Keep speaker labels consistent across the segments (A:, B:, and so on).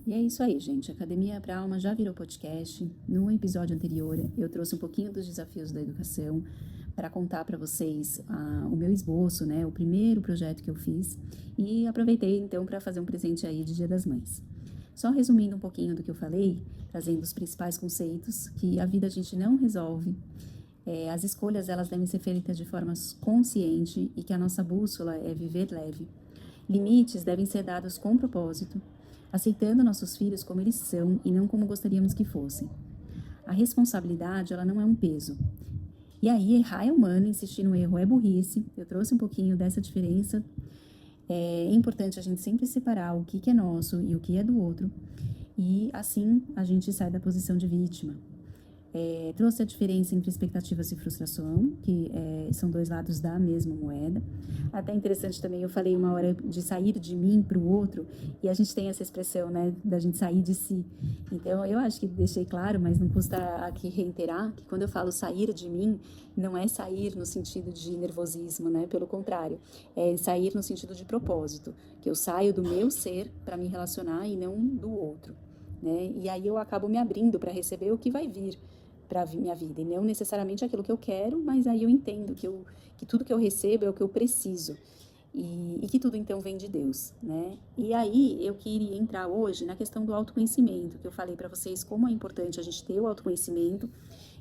A: E é isso aí, gente. Academia para a Alma já virou podcast. No episódio anterior, eu trouxe um pouquinho dos desafios da educação para contar para vocês o meu esboço, né? O primeiro projeto que eu fiz. E aproveitei, então, para fazer um presente aí de Dia das Mães. Só resumindo um pouquinho do que eu falei, trazendo os principais conceitos, que a vida a gente não resolve. As escolhas, elas devem ser feitas de forma consciente e que a nossa bússola é viver leve. Limites devem ser dados com propósito, aceitando nossos filhos como eles são e não como gostaríamos que fossem. A responsabilidade, ela não é um peso. E aí, errar é humano, insistir no erro é burrice. Eu trouxe um pouquinho dessa diferença. É importante a gente sempre separar o que é nosso e o que é do outro. E assim, a gente sai da posição de vítima. Trouxe a diferença entre expectativas e frustração, que são dois lados da mesma moeda. Até interessante também, eu falei uma hora de sair de mim para o outro, e a gente tem essa expressão, né, da gente sair de si. Então, eu acho que deixei claro, mas não custa aqui reiterar, que quando eu falo sair de mim, não é sair no sentido de nervosismo, né, pelo contrário, é sair no sentido de propósito, que eu saio do meu ser para me relacionar e não do outro, né, e aí eu acabo me abrindo para receber o que vai vir para a minha vida, e não necessariamente aquilo que eu quero, mas aí eu entendo que tudo que eu recebo é o que eu preciso, e que tudo então vem de Deus, né? E aí eu queria entrar hoje na questão do autoconhecimento, que eu falei para vocês como é importante a gente ter o autoconhecimento,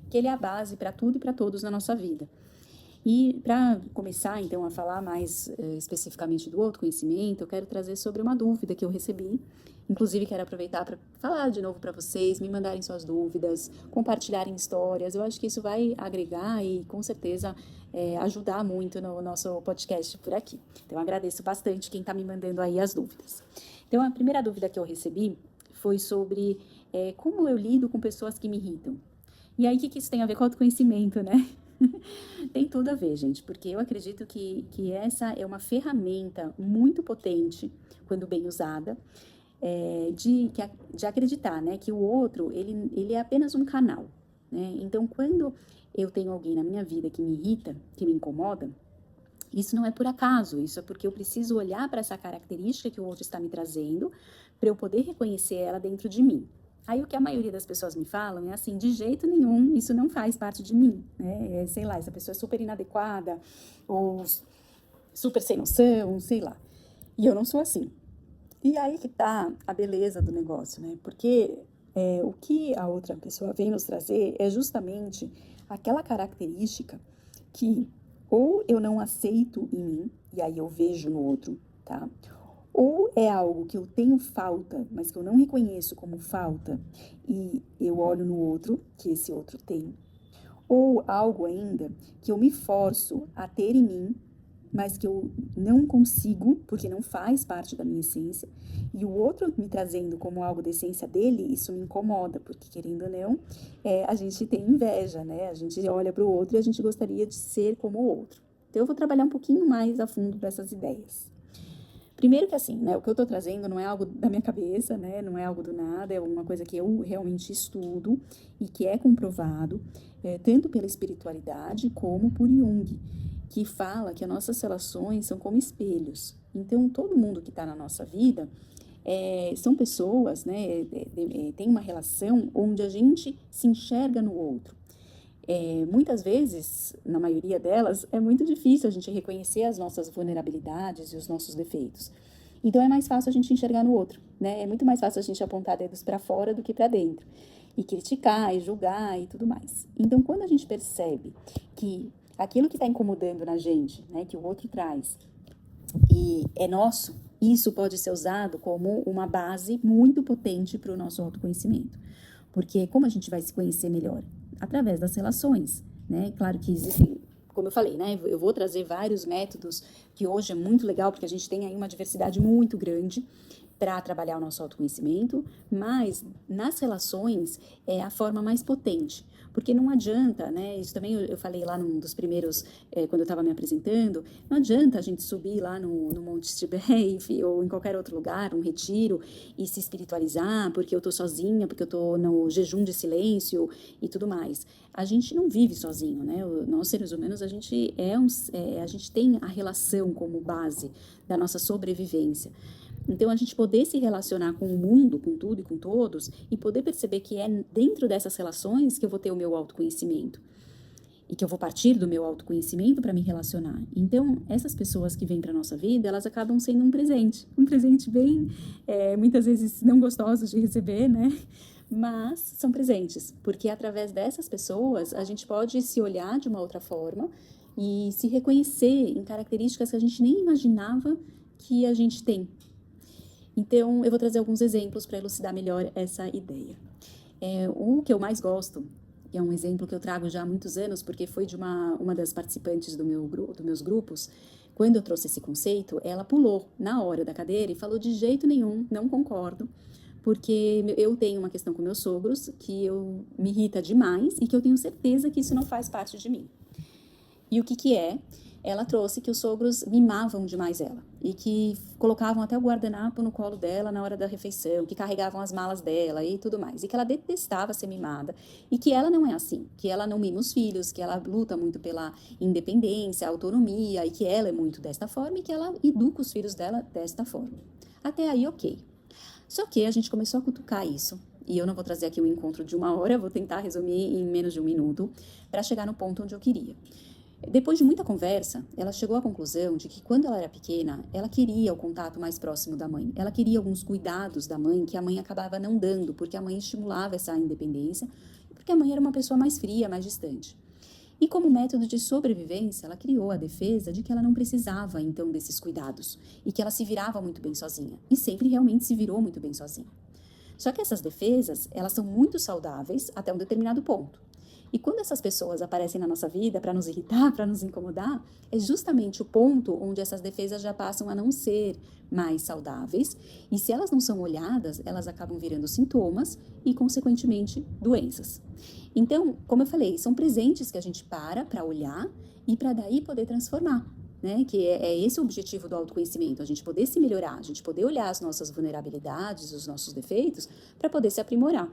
A: que ele é a base para tudo e para todos na nossa vida. E para começar, então, a falar mais especificamente do autoconhecimento, eu quero trazer sobre uma dúvida que eu recebi. Inclusive, quero aproveitar para falar de novo para vocês, me mandarem suas dúvidas, compartilharem histórias. Eu acho que isso vai agregar e, com certeza, ajudar muito no nosso podcast por aqui. Então, eu agradeço bastante quem está me mandando aí as dúvidas. Então, a primeira dúvida que eu recebi foi sobre como eu lido com pessoas que me irritam. E aí, o que isso tem a ver com autoconhecimento, né? Tem tudo a ver, gente, porque eu acredito que essa é uma ferramenta muito potente, quando bem usada, de acreditar, né, que o outro, ele é apenas um canal, né? Então, quando eu tenho alguém na minha vida que me irrita, que me incomoda, isso não é por acaso, isso é porque eu preciso olhar para essa característica que o outro está me trazendo, para eu poder reconhecer ela dentro de mim. Aí o que a maioria das pessoas me falam é assim, de jeito nenhum, isso não faz parte de mim, né? Sei lá, essa pessoa é super inadequada, ou super sem noção, sei lá. E eu não sou assim. E aí que tá a beleza do negócio, né? Porque o que a outra pessoa vem nos trazer é justamente aquela característica que ou eu não aceito em mim, e aí eu vejo no outro, tá? Ou é algo que eu tenho falta, mas que eu não reconheço como falta, e eu olho no outro, que esse outro tem. Ou algo ainda que eu me forço a ter em mim, mas que eu não consigo, porque não faz parte da minha essência, e o outro me trazendo como algo da essência dele, isso me incomoda, porque querendo ou não, a gente tem inveja, né? A gente olha para o outro e a gente gostaria de ser como o outro. Então eu vou trabalhar um pouquinho mais a fundo para essas ideias. Primeiro que assim, né, o que eu estou trazendo não é algo da minha cabeça, né, não é algo do nada, é uma coisa que eu realmente estudo e que é comprovado, tanto pela espiritualidade como por Jung, que fala que as nossas relações são como espelhos. Então, todo mundo que está na nossa vida são pessoas, né, tem uma relação onde a gente se enxerga no outro. Muitas vezes, na maioria delas, é muito difícil a gente reconhecer as nossas vulnerabilidades e os nossos defeitos. Então é mais fácil a gente enxergar no outro, né? É muito mais fácil a gente apontar dedos para fora do que para dentro. E criticar, e julgar e tudo mais. Então, quando a gente percebe que aquilo que está incomodando na gente, né, que o outro traz, e é nosso, isso pode ser usado como uma base muito potente para o nosso autoconhecimento. Porque como a gente vai se conhecer melhor? Através das relações, né? Claro que existem, como eu falei, né? Eu vou trazer vários métodos, que hoje é muito legal, porque a gente tem aí uma diversidade muito grande para trabalhar o nosso autoconhecimento, mas nas relações é a forma mais potente. Porque não adianta, né? Isso também eu falei lá num dos primeiros, quando eu estava me apresentando, não adianta a gente subir lá no Monte Tiberif ou em qualquer outro lugar, um retiro, e se espiritualizar, porque eu estou sozinha, porque eu estou no jejum de silêncio e tudo mais. A gente não vive sozinho, né? Nós, seres humanos, a gente tem a relação como base da nossa sobrevivência. Então, a gente poder se relacionar com o mundo, com tudo e com todos, e poder perceber que é dentro dessas relações que eu vou ter o meu autoconhecimento. E que eu vou partir do meu autoconhecimento para me relacionar. Então, essas pessoas que vêm para a nossa vida, elas acabam sendo um presente bem, muitas vezes não gostoso de receber, né? Mas são presentes, porque através dessas pessoas a gente pode se olhar de uma outra forma e se reconhecer em características que a gente nem imaginava que a gente tem. Então, eu vou trazer alguns exemplos para elucidar melhor essa ideia. O que eu mais gosto, é um exemplo que eu trago já há muitos anos, porque foi de uma das participantes dos meus grupos. Quando eu trouxe esse conceito, ela pulou na hora da cadeira e falou: de jeito nenhum, não concordo, porque eu tenho uma questão com meus sogros que me irrita demais e que eu tenho certeza que isso não faz parte de mim. E o que é? Ela trouxe que os sogros mimavam demais ela e que colocavam até o guardanapo no colo dela na hora da refeição, que carregavam as malas dela e tudo mais, e que ela detestava ser mimada e que ela não é assim, que ela não mima os filhos, que ela luta muito pela independência, autonomia e que ela é muito desta forma e que ela educa os filhos dela desta forma. Até aí, ok. Só que a gente começou a cutucar isso. E eu não vou trazer aqui um encontro de 1 hora, vou tentar resumir em menos de 1 minuto para chegar no ponto onde eu queria. Depois de muita conversa, ela chegou à conclusão de que quando ela era pequena, ela queria o contato mais próximo da mãe. Ela queria alguns cuidados da mãe que a mãe acabava não dando, porque a mãe estimulava essa independência e porque a mãe era uma pessoa mais fria, mais distante. E como método de sobrevivência, ela criou a defesa de que ela não precisava, então, desses cuidados e que ela se virava muito bem sozinha. E sempre realmente se virou muito bem sozinha. Só que essas defesas, elas são muito saudáveis até um determinado ponto. E quando essas pessoas aparecem na nossa vida para nos irritar, para nos incomodar, é justamente o ponto onde essas defesas já passam a não ser mais saudáveis. E se elas não são olhadas, elas acabam virando sintomas e, consequentemente, doenças. Então, como eu falei, são presentes que a gente para olhar e para daí poder transformar. Né? Que é esse o objetivo do autoconhecimento, a gente poder se melhorar, a gente poder olhar as nossas vulnerabilidades, os nossos defeitos, para poder se aprimorar.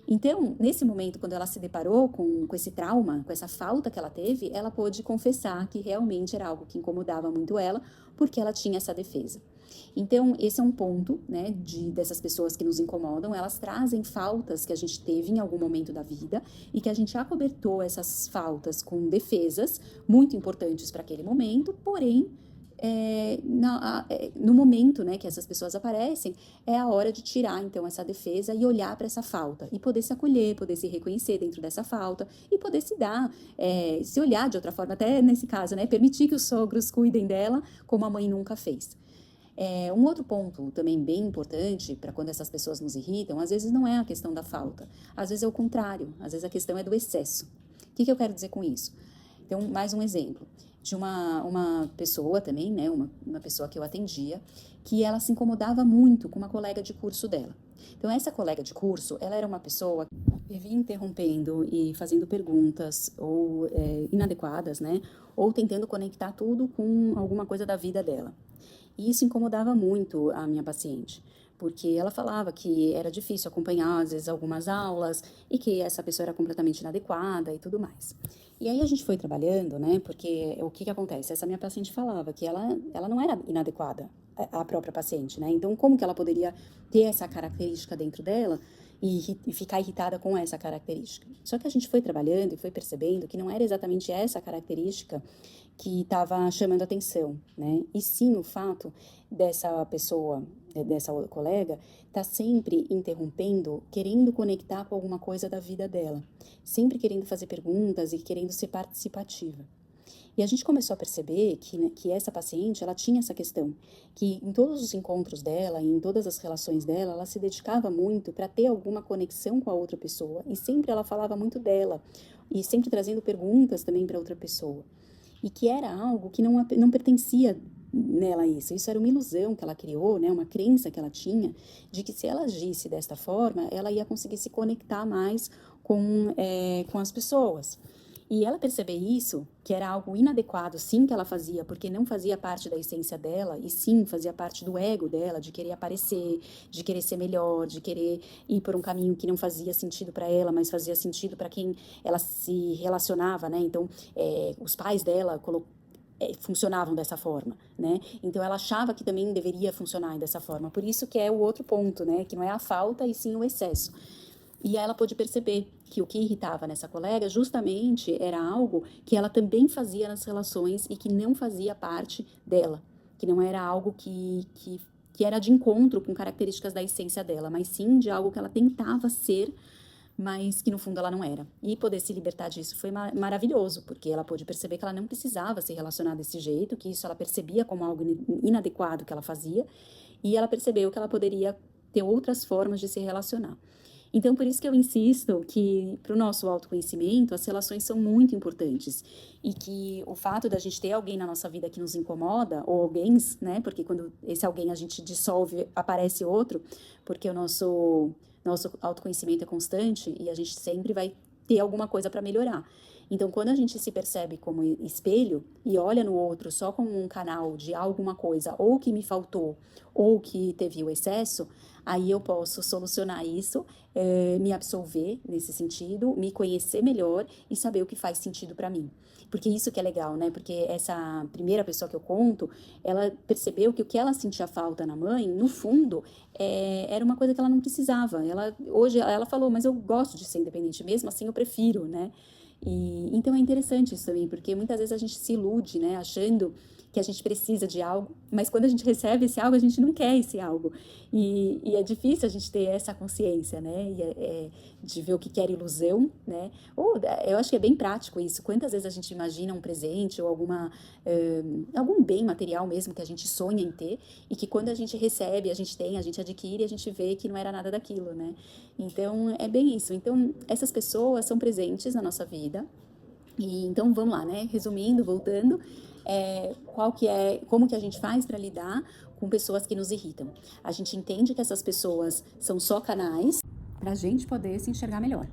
A: Então, nesse momento, quando ela se deparou com esse trauma, com essa falta que ela teve, ela pôde confessar que realmente era algo que incomodava muito ela, porque ela tinha essa defesa. Então, esse é um ponto, né, dessas pessoas que nos incomodam, elas trazem faltas que a gente teve em algum momento da vida e que a gente acobertou essas faltas com defesas muito importantes para aquele momento, porém, no momento, né, que essas pessoas aparecem, é a hora de tirar, então, essa defesa e olhar para essa falta, e poder se acolher, poder se reconhecer dentro dessa falta, e poder se dar, se olhar de outra forma, até nesse caso, né, permitir que os sogros cuidem dela, como a mãe nunca fez. Um outro ponto também bem importante para quando essas pessoas nos irritam, às vezes não é a questão da falta, às vezes é o contrário, às vezes a questão é do excesso. O que eu quero dizer com isso? Então, mais um exemplo de uma pessoa também, né, uma pessoa que eu atendia, que ela se incomodava muito com uma colega de curso dela. Então, essa colega de curso, ela era uma pessoa que vivia interrompendo e fazendo perguntas ou inadequadas, né, ou tentando conectar tudo com alguma coisa da vida dela. E isso incomodava muito a minha paciente, porque ela falava que era difícil acompanhar, às vezes, algumas aulas, e que essa pessoa era completamente inadequada e tudo mais. E aí a gente foi trabalhando, né, porque o que acontece? Essa minha paciente falava que ela não era inadequada, a própria paciente, né, então como que ela poderia ter essa característica dentro dela e ficar irritada com essa característica? Só que a gente foi trabalhando e foi percebendo que não era exatamente essa característica que estava chamando atenção, né? E sim o fato dessa pessoa, dessa colega, tá sempre interrompendo, querendo conectar com alguma coisa da vida dela, sempre querendo fazer perguntas e querendo ser participativa. E a gente começou a perceber que essa paciente, ela tinha essa questão, que em todos os encontros dela, em todas as relações dela, ela se dedicava muito para ter alguma conexão com a outra pessoa, e sempre ela falava muito dela, e sempre trazendo perguntas também para outra pessoa. E que era algo que não pertencia nela isso era uma ilusão que ela criou, né, uma crença que ela tinha, de que se ela agisse desta forma, ela ia conseguir se conectar mais com as pessoas. E ela perceber isso, que era algo inadequado, sim, que ela fazia, porque não fazia parte da essência dela, e sim, fazia parte do ego dela, de querer aparecer, de querer ser melhor, de querer ir por um caminho que não fazia sentido para ela, mas fazia sentido para quem ela se relacionava, né? Então, os pais dela funcionavam dessa forma, né? Então ela achava que também deveria funcionar dessa forma. Por isso que é o outro ponto, né? Que não é a falta e sim o excesso. E ela pôde perceber que o que irritava nessa colega justamente era algo que ela também fazia nas relações e que não fazia parte dela, que não era algo que era de encontro com características da essência dela, mas sim de algo que ela tentava ser, mas que no fundo ela não era. E poder se libertar disso foi maravilhoso, porque ela pôde perceber que ela não precisava se relacionar desse jeito, que isso ela percebia como algo inadequado que ela fazia, e ela percebeu que ela poderia ter outras formas de se relacionar. Então, por isso que eu insisto que, para o nosso autoconhecimento, as relações são muito importantes. E que o fato da gente ter alguém na nossa vida que nos incomoda, ou alguém, né? Porque quando esse alguém a gente dissolve, aparece outro, porque o nosso autoconhecimento é constante e a gente sempre vai ter alguma coisa para melhorar. Então, quando a gente se percebe como espelho e olha no outro só como um canal de alguma coisa, ou que me faltou, ou que teve o excesso, aí eu posso solucionar isso, me absolver nesse sentido, me conhecer melhor e saber o que faz sentido para mim. Porque isso que é legal, né? Porque essa primeira pessoa que eu conto, ela percebeu que o que ela sentia falta na mãe, no fundo, era uma coisa que ela não precisava. Hoje ela falou, mas eu gosto de ser independente, mesmo assim eu prefiro, né? E então é interessante isso também, porque muitas vezes a gente se ilude, né, achando que a gente precisa de algo, mas quando a gente recebe esse algo, a gente não quer esse algo. E é difícil a gente ter essa consciência, né, de ver o que quer ilusão, né, ou eu acho que é bem prático isso. Quantas vezes a gente imagina um presente ou algum bem material mesmo que a gente sonha em ter, e que quando a gente recebe, a gente tem, a gente adquire, a gente vê que não era nada daquilo, né. Então, é bem isso. Então, essas pessoas são presentes na nossa vida. E então, vamos lá, né? Resumindo, voltando, como que a gente faz para lidar com pessoas que nos irritam? A gente entende que essas pessoas são só canais para a gente poder se enxergar melhor.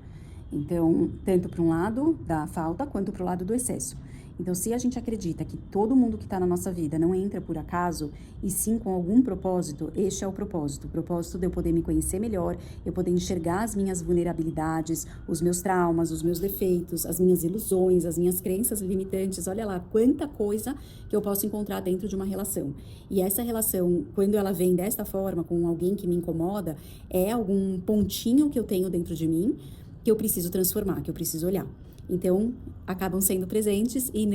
A: Então, tanto para um lado da falta, quanto para o lado do excesso. Então, se a gente acredita que todo mundo que está na nossa vida não entra por acaso, e sim com algum propósito, este é o propósito. O propósito de eu poder me conhecer melhor, eu poder enxergar as minhas vulnerabilidades, os meus traumas, os meus defeitos, as minhas ilusões, as minhas crenças limitantes. Olha lá, quanta coisa que eu posso encontrar dentro de uma relação. E essa relação, quando ela vem desta forma, com alguém que me incomoda, é algum pontinho que eu tenho dentro de mim, que eu preciso transformar, que eu preciso olhar. Então, acabam sendo presentes e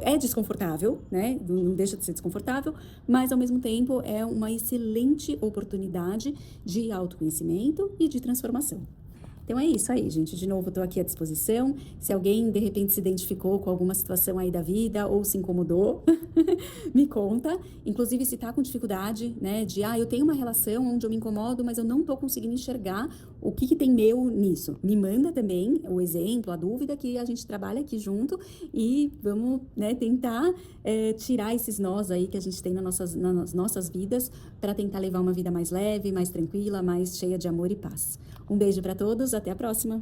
A: é desconfortável, né? Não deixa de ser desconfortável, mas ao mesmo tempo é uma excelente oportunidade de autoconhecimento e de transformação. Então é isso aí, gente. De novo, estou aqui à disposição. Se alguém, de repente, se identificou com alguma situação aí da vida ou se incomodou, me conta. Inclusive, se está com dificuldade, né, eu tenho uma relação onde eu me incomodo, mas eu não estou conseguindo enxergar o que tem meu nisso. Me manda também o exemplo, a dúvida, que a gente trabalha aqui junto e vamos, né, tentar tirar esses nós aí que a gente tem nas nossas vidas para tentar levar uma vida mais leve, mais tranquila, mais cheia de amor e paz. Um beijo para todos, até a próxima!